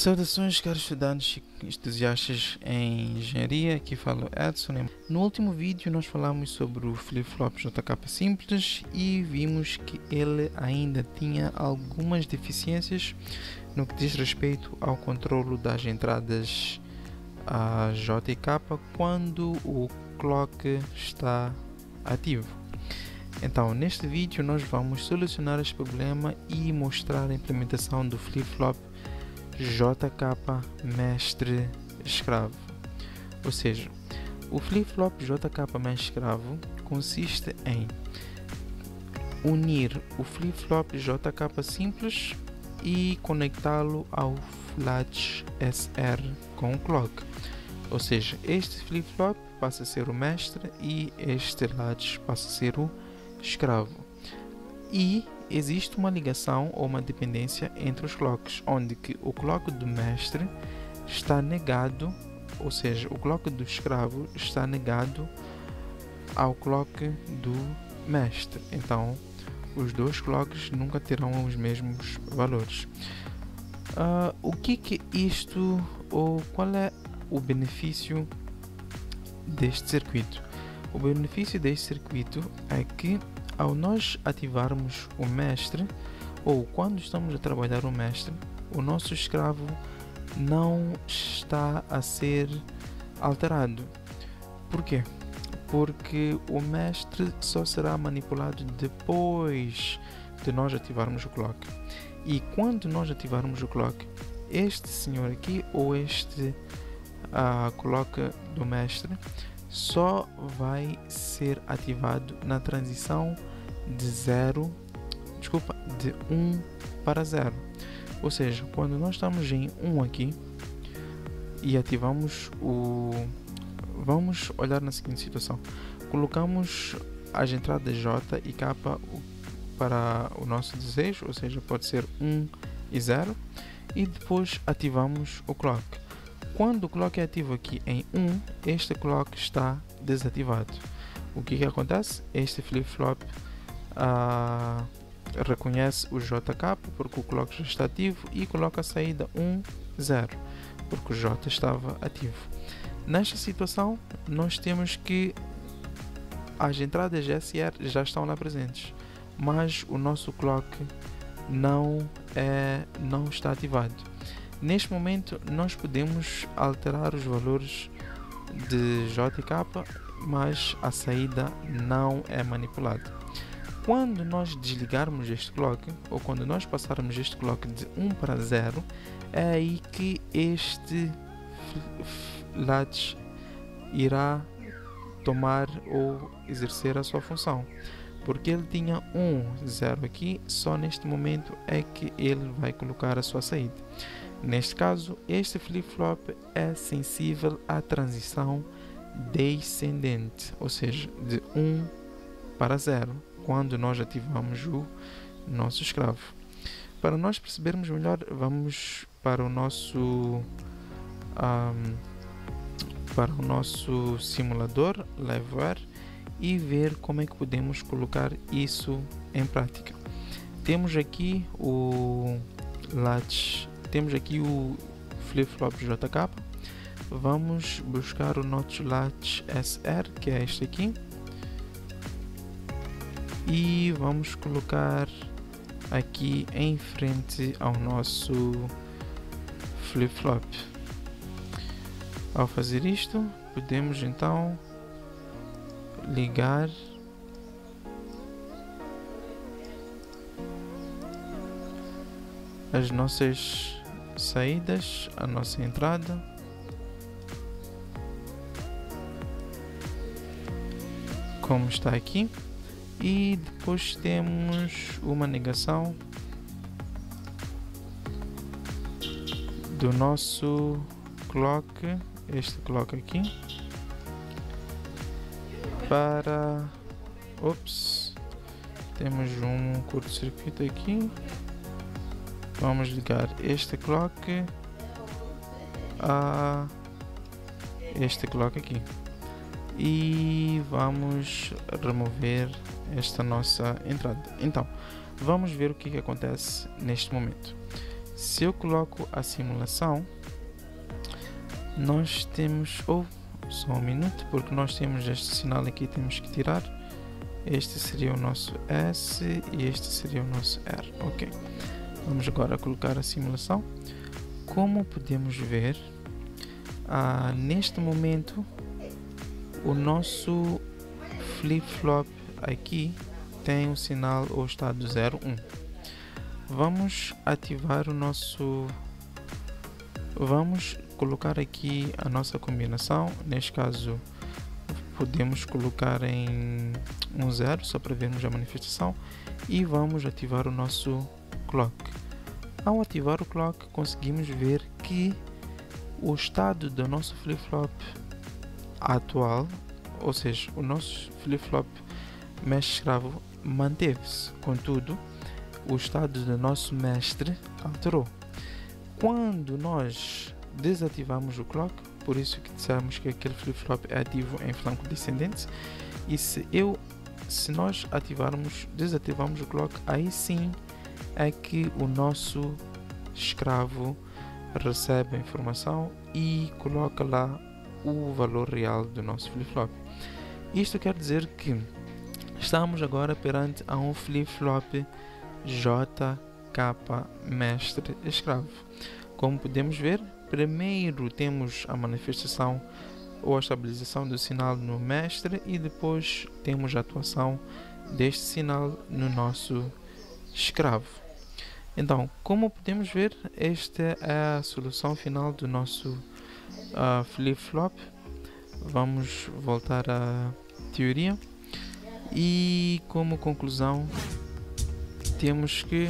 Saudações, caros estudantes e entusiastas em engenharia, aqui fala Edson. No último vídeo nós falamos sobre o flip-flop JK simples e vimos que ele ainda tinha algumas deficiências no que diz respeito ao controlo das entradas a J e K quando o clock está ativo. Então, neste vídeo nós vamos solucionar este problema e mostrar a implementação do flip-flop JK mestre escravo. Ou seja, o flip-flop JK mestre escravo consiste em unir o flip-flop JK simples e conectá-lo ao latch SR com o clock. Ou seja, este flip-flop passa a ser o mestre e este latch passa a ser o escravo. E existe uma ligação ou uma dependência entre os clocks, onde que o clock do mestre está negado, ou seja, o clock do escravo está negado ao clock do mestre. Então, os dois clocks nunca terão os mesmos valores. O que isto, ou qual é o benefício deste circuito? O benefício deste circuito é que ao nós ativarmos o mestre, ou quando estamos a trabalhar o mestre, o nosso escravo não está a ser alterado. Por quê? Porque o mestre só será manipulado depois de nós ativarmos o clock. E quando nós ativarmos o clock, este senhor aqui, ou este clock do mestre, só vai ser ativado na transição de 1 para 0. Ou seja, quando nós estamos em 1 aqui e ativamos vamos olhar na seguinte situação. Colocamos as entradas J e K para o nosso desejo, ou seja, pode ser 1 e 0, e depois ativamos o clock. Quando o clock é ativo aqui em 1, este clock está desativado. O que acontece? Este flip-flop reconhece o JK porque o clock já está ativo e coloca a saída 1, 0, porque o J estava ativo. Nesta situação, nós temos que as entradas SR já estão lá presentes, mas o nosso clock não está ativado. Neste momento nós podemos alterar os valores de J e K, mas a saída não é manipulada. Quando nós desligarmos este clock, ou quando nós passarmos este clock de 1 para 0, é aí que este latch irá tomar ou exercer a sua função. Porque ele tinha 1, 0 aqui, só neste momento é que ele vai colocar a sua saída. Neste caso, este flip-flop é sensível à transição descendente, ou seja, de 1 para 0, quando nós ativamos o nosso escravo. Para nós percebermos melhor, vamos para o nosso simulador LiveWire e ver como é que podemos colocar isso em prática. Temos aqui o latch, temos aqui o flip-flop JK. Vamos buscar o nosso latch SR, que é este aqui, e vamos colocar aqui em frente ao nosso flip-flop. Ao fazer isto, podemos então ligar as nossas saídas, a nossa entrada, como está aqui, e depois temos uma negação do nosso clock, este clock aqui, para temos um curto-circuito aqui. Vamos ligar este clock a este clock aqui e vamos remover esta nossa entrada. Então, vamos ver o que acontece neste momento. Se eu coloco a simulação, nós temos, só um minuto, porque nós temos este sinal aqui, temos que tirar. Este seria o nosso S e este seria o nosso R. Ok, vamos agora colocar a simulação. Como podemos ver, neste momento o nosso flip-flop aqui tem o sinal ou estado 0, 1. Vamos ativar o nosso... Vamos colocar aqui a nossa combinação. Neste caso, podemos colocar em 1, 0, só para vermos a manifestação. E vamos ativar o nosso clock. Ao ativar o clock, conseguimos ver que o estado do nosso flip-flop atual, ou seja, o nosso flip-flop mestre escravo, manteve-se. Contudo, o estado do nosso mestre alterou. Quando nós desativamos o clock, por isso que dissemos que aquele flip-flop é ativo em flanco descendente, e se nós desativamos o clock, aí sim é que o nosso escravo recebe a informação e coloca lá o valor real do nosso flip-flop. Isto quer dizer que estamos agora perante a um flip-flop JK mestre escravo. Como podemos ver, primeiro temos a manifestação ou a estabilização do sinal no mestre e depois temos a atuação deste sinal no nosso escravo. Então, como podemos ver, esta é a solução final do nosso flip-flop. Vamos voltar à teoria e como conclusão temos que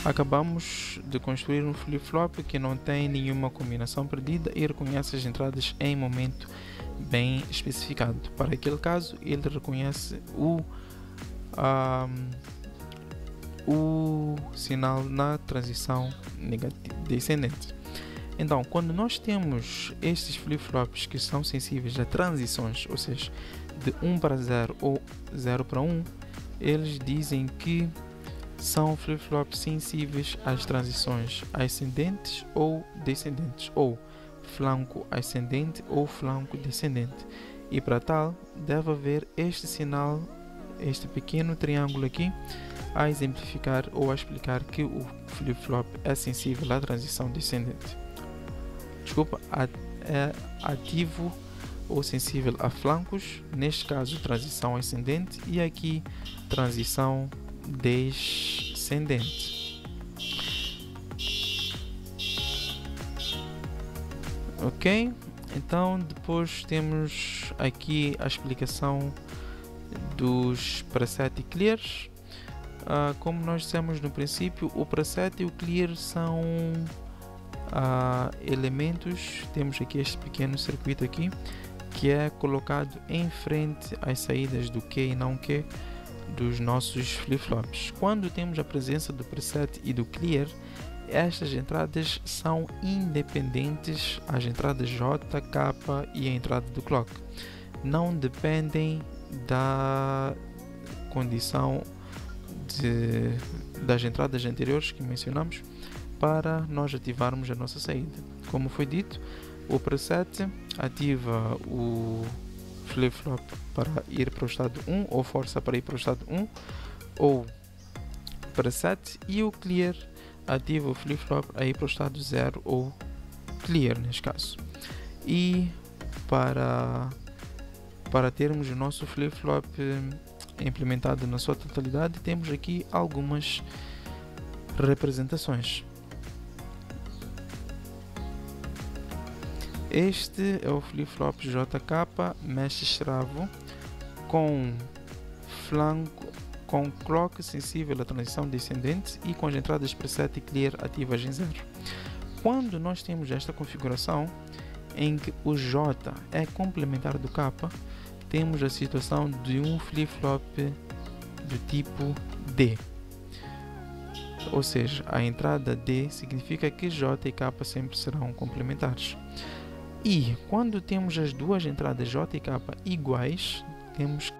acabamos de construir um flip-flop que não tem nenhuma combinação perdida e reconhece as entradas em momento bem especificado. Para aquele caso, ele reconhece o sinal na transição descendente. Então, quando nós temos estes flip-flops que são sensíveis a transições, ou seja, de 1 para 0 ou 0 para 1, eles dizem que são flip-flops sensíveis às transições ascendentes ou descendentes, ou flanco ascendente ou flanco descendente. E para tal, deve haver este sinal, este pequeno triângulo aqui, a exemplificar ou a explicar que o flip-flop é sensível à transição descendente. Desculpa, é ativo ou sensível a flancos, neste caso transição ascendente e aqui transição descendente. Ok, então depois temos aqui a explicação dos preset e clears. Como nós dissemos no princípio, o preset e o clear são elementos. Temos aqui este pequeno circuito aqui que é colocado em frente às saídas do Q e não Q dos nossos flip-flops. Quando temos a presença do preset e do clear, estas entradas são independentes, as entradas J, K e a entrada do clock. Não dependem da condição das entradas anteriores que mencionamos para nós ativarmos a nossa saída. Como foi dito, o preset ativa o flip-flop para ir para o estado 1 ou força para ir para o estado 1 ou preset, e o clear ativa o flip-flop a ir para o estado 0 ou clear neste caso. E para termos o nosso flip-flop implementado na sua totalidade, temos aqui algumas representações. Este é o flip-flop JK mestre escravo com flanco, com clock sensível à transição descendente e com as entradas preset e clear ativas em 0. Quando nós temos esta configuração em que o J é complementar do K, temos a situação de um flip-flop do tipo D. Ou seja, a entrada D significa que J e K sempre serão complementares. E quando temos as duas entradas J e K iguais, temos